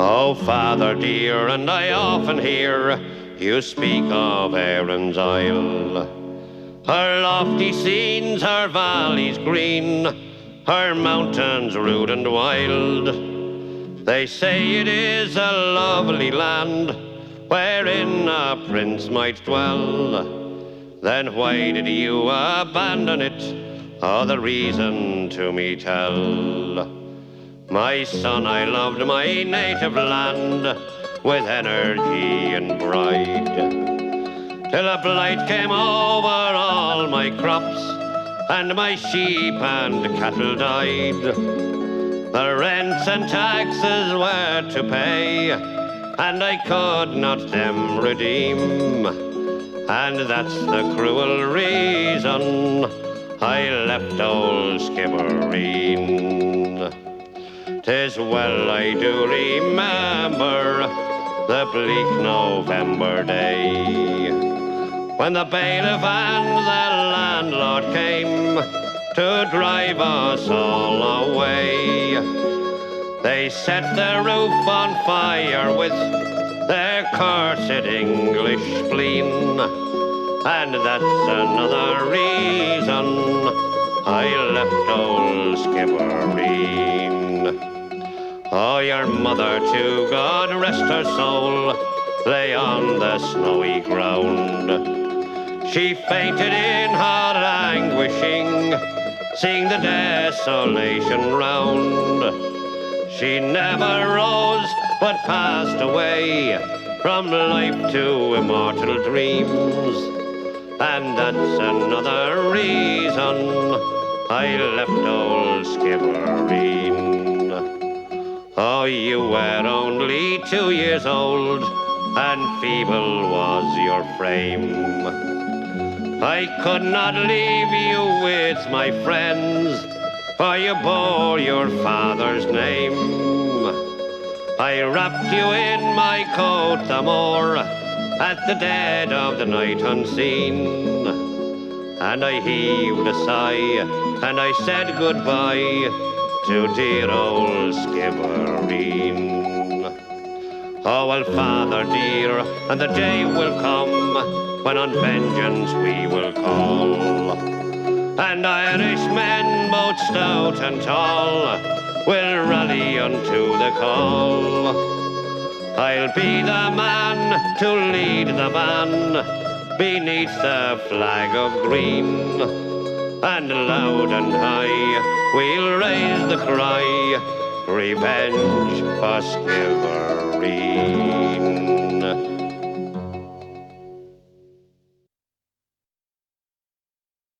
Oh, Father dear, and I often hear you speak of Erin's Isle. Her lofty scenes, her valleys green, her mountains rude and wild. They say it is a lovely land wherein a prince might dwell. Then why did you abandon it? Oh, the reason to me tell. My son, I loved my native land with energy and pride, till a blight came over all my crops, and my sheep and cattle died. The rents and taxes were to pay, and I could not them redeem, and that's the cruel reason I left old Skibbereen. 'Tis well I do remember the bleak November day, when the bailiff and the landlord came to drive us all away. They set the roof on fire with their cursed English spleen, and that's another reason I left old Skibbereen. Oh, your mother, too, God rest her soul, lay on the snowy ground. She fainted in her anguishing, seeing the desolation round. She never rose, but passed away from life to immortal dreams, and that's another reason I left old Skibbereen. Oh, you were only 2 years old, and feeble was your frame. I could not leave you with my friends, for you bore your father's name. I wrapped you in my coat the more at the dead of the night unseen, and I heaved a sigh, and I said goodbye to dear old Skibbereen. Oh, well, Father dear, and the day will come when on vengeance we will call, and Irishmen both stout and tall will rally unto the call. I'll be the man to lead the van beneath the flag of green, and loud and high we'll raise the cry, revenge for Skibbereen.